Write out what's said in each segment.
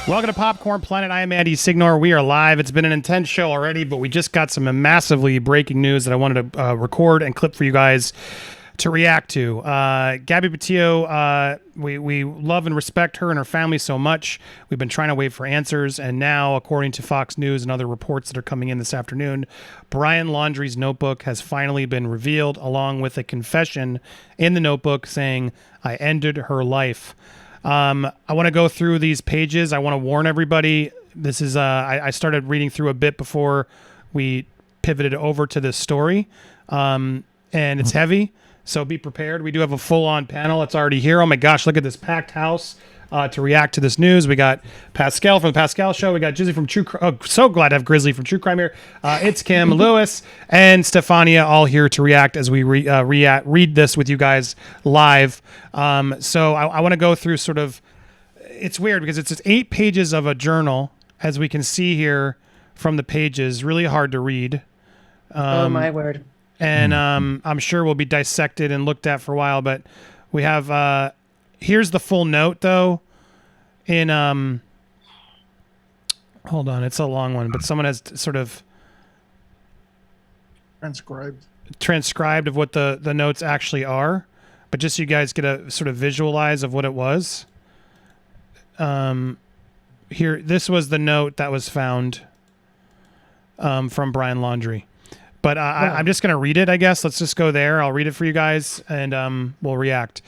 Welcome to Popcorn Planet. I am Andy Signor. We are live. It's been an intense show already, but we just got some massively breaking news that I wanted to record and clip for you guys to react to. Gabby Petito, we love and respect her and her family so much. We've been trying to wait for answers, and now, according to Fox News and other reports that are coming in this afternoon, Brian Laundrie's notebook has finally been revealed, along with a confession in the notebook saying, "I ended her life." I want to go through these pages. I want to warn everybody. This is I started reading through a bit before we pivoted over to this story, and it's heavy, so be prepared. We do have a full-on panel. It's already here. Oh my gosh, look at this packed house to react to this news. We got Pascal from the Pascal Show. We got Jizzy from True Crime. Oh, so glad to have Grizzly from True Crime here. It's Kim, Lewis, and Stefania all here to react as we read this with you guys live. So I want to go through sort of, it's weird because it's 8 pages of a journal, as we can see here from the pages. Really hard to read. Oh my word. And I'm sure will be dissected and looked at for a while, but we have here's the full note though in hold on, it's a long one, but someone has sort of transcribed of what the notes actually are, but just so you guys get a sort of visualize of what it was. Here, this was the note that was found from Brian Laundrie. But I'm just going to read it, I guess. Let's just go there. I'll read it for you guys, and we'll react.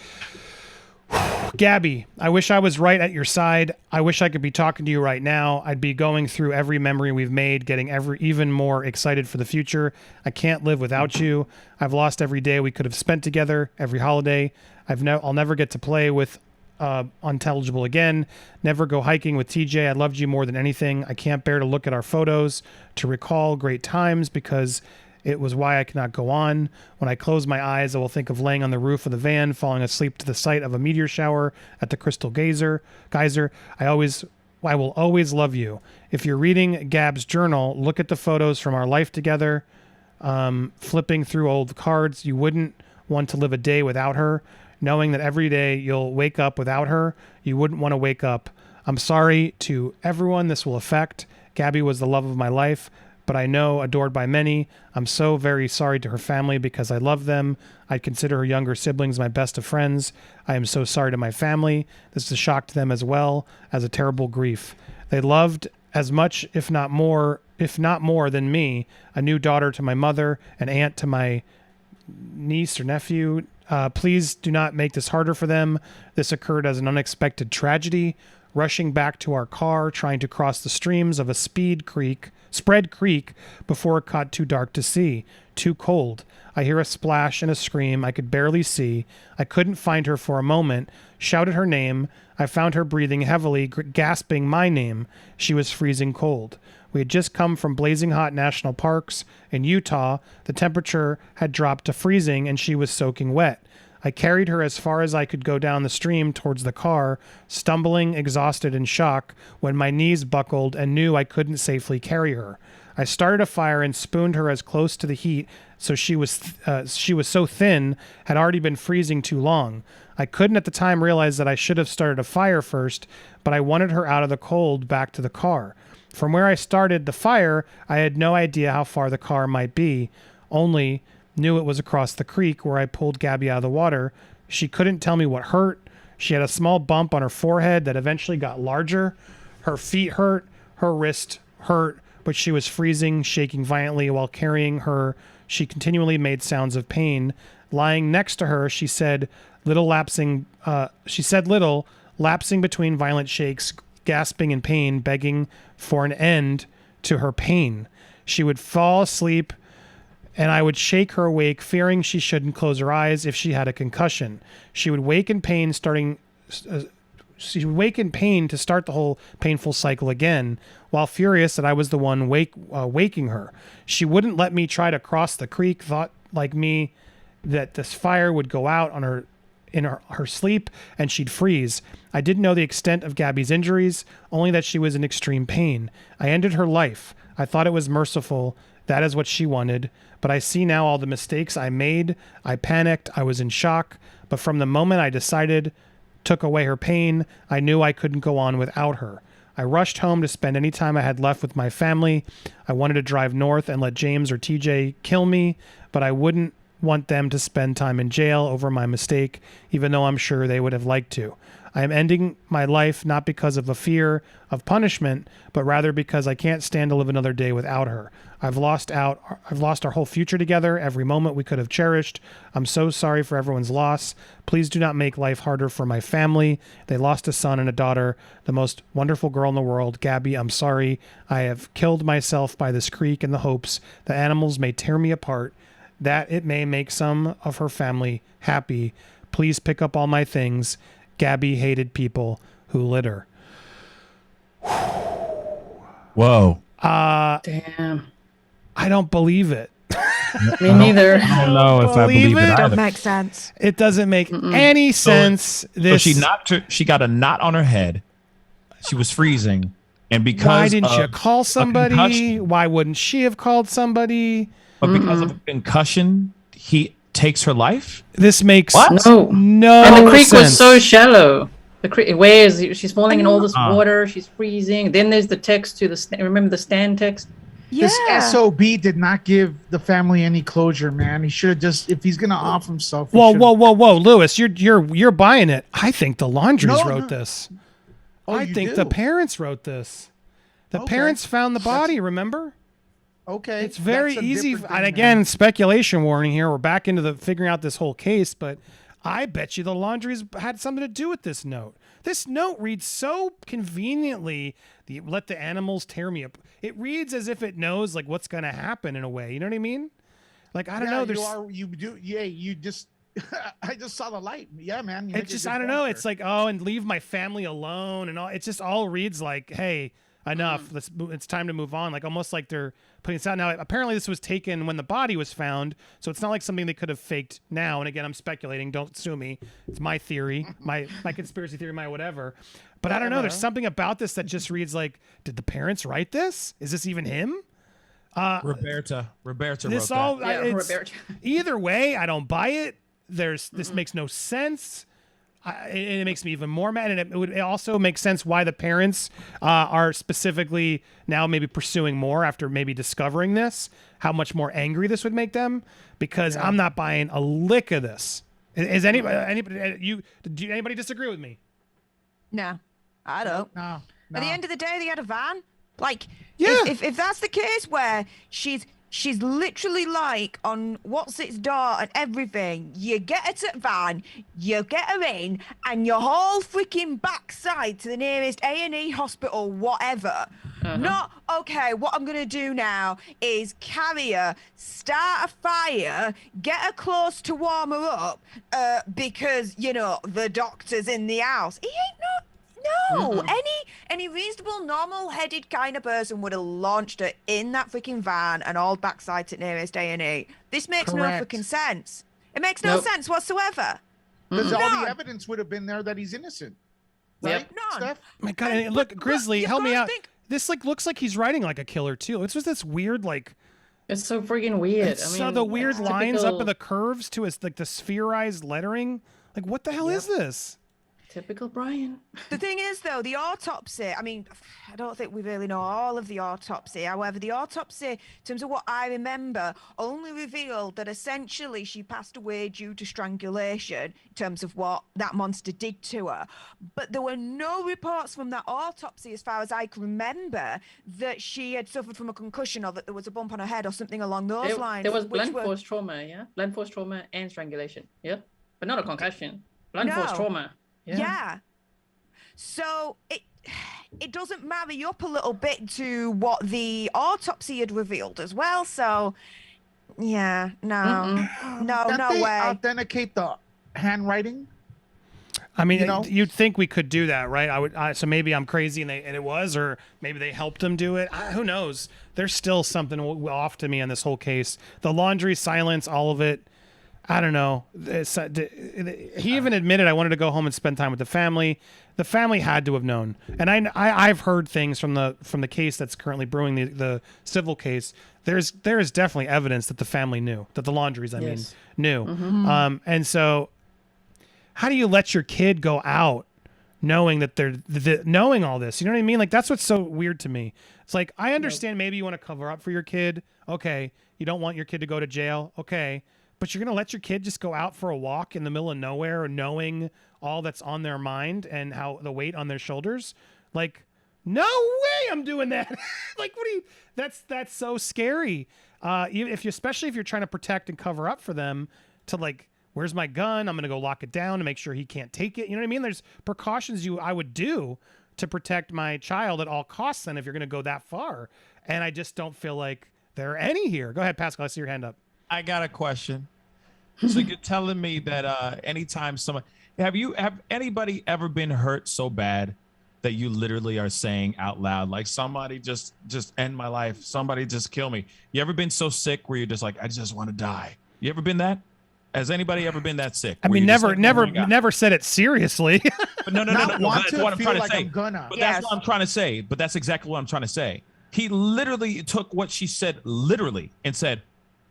Gabby, I wish I was right at your side. I wish I could be talking to you right now. I'd be going through every memory we've made, getting even more excited for the future. I can't live without you. I've lost every day we could have spent together, every holiday. I'll never get to play with Unintelligible again. Never go hiking with TJ. I loved you more than anything. I can't bear to look at our photos, to recall great times, because it was why I cannot go on. When I close my eyes, I will think of laying on the roof of the van, falling asleep to the sight of a meteor shower at the Crystal Geyser. I will always love you. If you're reading Gab's journal, look at the photos from our life together. Flipping through old cards, you wouldn't want to live a day without her. Knowing that every day you'll wake up without her, you wouldn't want to wake up. I'm sorry to everyone this will affect. Gabby was the love of my life, but I know adored by many. I'm so very sorry to her family because I love them. I'd consider her younger siblings my best of friends. I am so sorry to my family. This is a shock to them as well as a terrible grief. They loved as much, if not more than me, a new daughter to my mother, an aunt to my niece or nephew. Please do not make this harder for them. This occurred as an unexpected tragedy. Rushing back to our car, trying to cross the streams of a spread creek before it got too dark to see, too cold. I hear a splash and a scream I could barely see. I couldn't find her for a moment. Shouted her name. I found her breathing heavily, gasping my name. She was freezing cold. We had just come from blazing hot national parks in Utah. The temperature had dropped to freezing and she was soaking wet. I carried her as far as I could go down the stream towards the car, stumbling, exhausted, in shock, when my knees buckled and knew I couldn't safely carry her. I started a fire and spooned her as close to the heat, so she was so thin, had already been freezing too long. I couldn't at the time realize that I should have started a fire first, but I wanted her out of the cold back to the car. From where I started the fire, I had no idea how far the car might be, only knew it was across the creek where I pulled Gabby out of the water. She couldn't tell me what hurt. She had a small bump on her forehead that eventually got larger. Her feet hurt, her wrist hurt, but she was freezing, shaking violently while carrying her. She continually made sounds of pain. Lying next to her, she said little, lapsing between violent shakes, gasping in pain, begging for an end to her pain. She would fall asleep, and I would shake her awake, fearing she shouldn't close her eyes if she had a concussion. She would wake in pain, to start the whole painful cycle again, while furious that I was the one waking her. She wouldn't let me try to cross the creek, thought like me that this fire would go out on her in her sleep and she'd freeze. I didn't know the extent of Gabby's injuries, only that she was in extreme pain. I ended her life. I thought it was merciful. That is what she wanted. But I see now all the mistakes I made. I panicked. I was in shock. But from the moment I decided, took away her pain, I knew I couldn't go on without her. I rushed home to spend any time I had left with my family. I wanted to drive north and let James or TJ kill me, but I wouldn't want them to spend time in jail over my mistake, even though I'm sure they would have liked to. I am ending my life not because of a fear of punishment, but rather because I can't stand to live another day without her. I've lost our whole future together, every moment we could have cherished. I'm so sorry for everyone's loss. Please do not make life harder for my family. They lost a son and a daughter, the most wonderful girl in the world. Gabby, I'm sorry. I have killed myself by this creek in the hopes the animals may tear me apart, that it may make some of her family happy. Please pick up all my things. Gabby hated people who litter. Whoa. Damn. I don't believe it. Me neither. I don't know if I believe it Don't either. Make sense. It doesn't make any sense. So she got a knot on her head. She was freezing. And because why didn't you of call a somebody? concussion- Why wouldn't she have called somebody? But because of a concussion, he takes her life? This makes What? No. no And the creek sense. was so shallow. The creek, where is she's falling in all this water? She's freezing. Then there's the text to the. Remember the stand text? Yeah. This SOB did not give the family any closure, man. He should have just, if he's gonna off himself. he Whoa, should've- whoa, Lewis, you're buying it. I think the Laundries No, wrote no. this. Oh, I you think do? the parents wrote this. The Okay. parents found the body. Remember? Okay, It's very that's a easy. different thing, And man. again, speculation warning here. We're back into the figuring out this whole case, but I bet you the Laundries had something to do with this note. This note reads so conveniently. Let the animals tear me up. It reads as if it knows like what's going to happen in a way. You know what I mean? Like I don't know. There's you do. Yeah, you just. I just saw the light. Yeah, man. you make it's a just good I don't point know. there. It's like and leave my family alone and all. It just all reads like hey. Enough. It's time to move on. Like almost like they're putting this out now. Apparently, this was taken when the body was found, so it's not like something they could have faked now. And again, I'm speculating. Don't sue me. It's my theory, my conspiracy theory, my whatever. But I don't know. There's something about this that just reads like, did the parents write this? Is this even him? Roberta This wrote all. that. It's- either way, I don't buy it. This makes no sense. It makes me even more mad, and it also makes sense why the parents are specifically now maybe pursuing more after maybe discovering this. How much more angry this would make them, because I'm not buying a lick of this. Is anybody disagree with me? No, I don't. No. At the end of the day, they had a van. Like, Yeah. if that's the case where she's literally like on what's its door and everything, you get her to the van, you get her in, and your whole freaking backside to the nearest A&E hospital, whatever. Not, okay, what I'm going to do now is carry her, start a fire, get her close to warm her up, because, you know, the doctor's in the house. He ain't no, any reasonable, normal-headed kind of person would have launched her in that freaking van and hauled backside to nearest A&E. This makes Correct. no freaking sense. It makes no Nope. sense whatsoever. Because all None. the evidence would have been there that he's innocent. Yep. Right? None. Steph? My God, And- and look, but Grizzly, you've help me gotta out. think- This like looks like he's writing like a killer too. It's just this weird like. It's so freaking weird. So the weird it's lines up typical- in the curves to his like the spherized lettering. Like what the hell is this? Typical Brian. The thing is, though, the autopsy, I mean, I don't think we really know all of the autopsy. However, the autopsy, in terms of what I remember, only revealed that essentially she passed away due to strangulation in terms of what that monster did to her. But there were no reports from that autopsy, as far as I can remember, that she had suffered from a concussion or that there was a bump on her head or something along those lines. There was which blunt were- force trauma, yeah? Blunt force trauma and strangulation, yeah? But not a concussion. Blunt force No. trauma. Yeah. So it doesn't marry up a little bit to what the autopsy had revealed as well. So yeah, no, no Can't they way. authenticate the handwriting? I mean, You know? you'd think we could do that, right? So maybe I'm crazy and it was, or maybe they helped him do it. Who knows? There's still something off to me on this whole case. The Laundrie silence, all of it. I don't know. He even admitted I wanted to go home and spend time with the family. The family had to have known, and I've heard things from the case that's currently brewing, the civil case. There is definitely evidence that the family knew, that the Laundries, Yes. knew. And so, how do you let your kid go out knowing that knowing all this. You know what I mean? Like, that's what's so weird to me. It's like, I understand maybe you want to cover up for your kid. Okay. You don't want your kid to go to jail. Okay. But you're going to let your kid just go out for a walk in the middle of nowhere, knowing all that's on their mind and how the weight on their shoulders. Like, no way I'm doing that. Like, what do you, that's so scary. Especially if you're trying to protect and cover up for them, to like, where's my gun? I'm going to go lock it down to make sure he can't take it. You know what I mean? There's precautions I would do to protect my child at all costs. And if you're going to go that far, and I just don't feel like there are any here. Go ahead, Pascal. I see your hand up. I got a question. So you're telling me that anytime have anybody ever been hurt so bad that you literally are saying out loud, like, somebody just end my life, somebody just kill me? You ever been so sick where you're just like, I just want to die? You ever been that? Has anybody ever been that sick? I mean, never said it seriously. But no. That's what I'm trying to say. But that's what I'm trying to say. But that's exactly what I'm trying to say. He literally took what she said literally and said,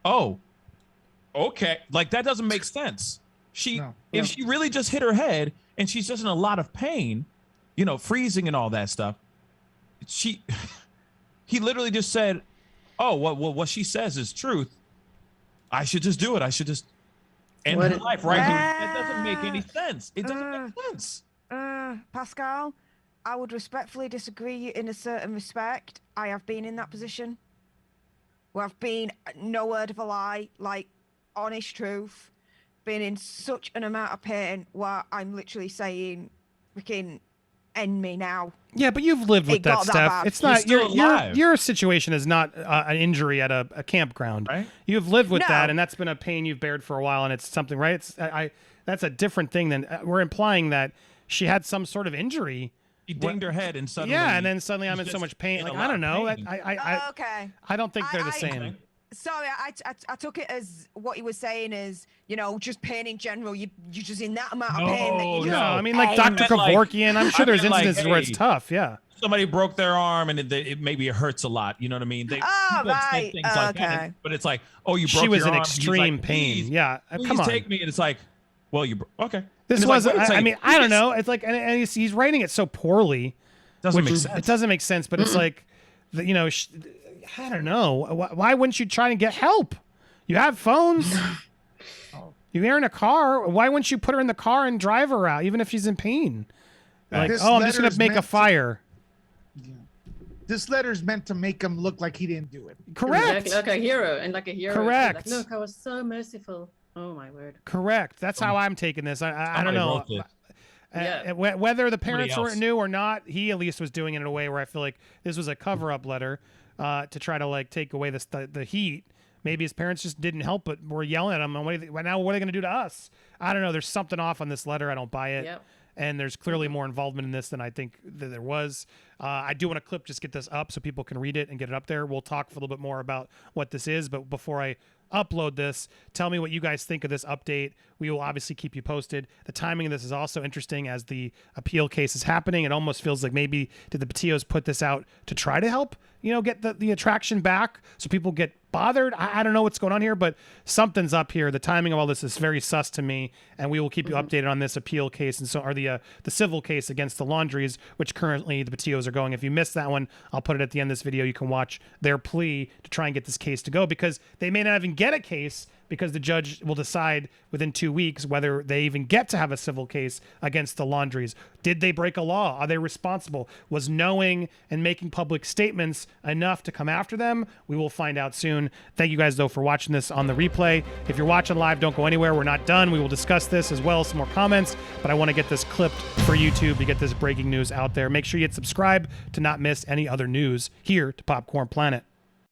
oh, okay. Like, that doesn't make sense. If she really just hit her head and she's just in a lot of pain, you know, freezing and all that stuff, he literally just said, oh, what she says is truth. I should just do it. I should just end her life right here. That doesn't make any sense. It doesn't make sense. Pascal, I would respectfully disagree in a certain respect. I have been in that position where I've been, no word of a lie, like, honest truth, been in such an amount of pain where I'm literally saying, freaking end me now. Yeah, but you've lived with that stuff. It's not your situation is not an injury at a campground. Right? You've lived with that, and that's been a pain you've bared for a while, and it's something, right? It's that's a different thing than we're implying that she had some sort of injury. She dinged her head and suddenly. Yeah, and then suddenly I'm in so much pain. Like, I don't know. Okay. I don't think they're the same. Sorry, I took it as what he was saying is, you know, just pain in general. You're just in that amount of pain that you just. No, I mean, like Dr. Kevorkian. I'm sure there's instances where it's tough. Yeah. Somebody broke their arm and it maybe it hurts a lot. You know what I mean? People say things like that, but it's like, oh, you broke your arm. She was in extreme pain. Yeah. Come on. Take me. And it's like, well, okay. This wasn't. Like, I mean, I don't know. It's like, and he's writing it so poorly. Doesn't make sense. It doesn't make sense. But it's like, you know. I don't know. Why wouldn't you try to get help? You have phones. You're in a car. Why wouldn't you put her in the car and drive her out, even if she's in pain? Like, I'm just going to make a fire. This letter's meant to make him look like he didn't do it. Correct. Exactly, like a hero. And like a hero. Correct. Like, look, I was so merciful. Oh, my word. Correct. That's how I'm taking this. I don't know. Whether the parents knew or not, he at least was doing it in a way where I feel like this was a cover-up letter. To try to like take away the heat. Maybe his parents just didn't help but were yelling at him. And what are they going to do to us? I don't know. There's something off on this letter. I don't buy it. Yep. And there's clearly more involvement in this than I think that there was. I do want to just get this up so people can read it and get it up there. We'll talk a little bit more about what this is. But before I upload this, tell me what you guys think of this update. We will obviously keep you posted. The timing of this is also interesting as the appeal case is happening. It almost feels like maybe did the Petitos put this out to try to help, you know, get the attraction back so people get bothered. I don't know what's going on here, but something's up here. The timing of all this is very sus to me, and we will keep you updated on this appeal case or the civil case against the Laundries, which currently the Petitos are going. If you missed that one, I'll put it at the end of this video. You can watch their plea to try and get this case to go, because they may not even get a case, because the judge will decide within 2 weeks whether they even get to have a civil case against the Laundries. Did they break a law? Are they responsible? Was knowing and making public statements enough to come after them? We will find out soon. Thank you guys, though, for watching this on the replay. If you're watching live, don't go anywhere. We're not done. We will discuss this as well as some more comments, but I want to get this clipped for YouTube to get this breaking news out there. Make sure you hit subscribe to not miss any other news here to Popcorn Planet.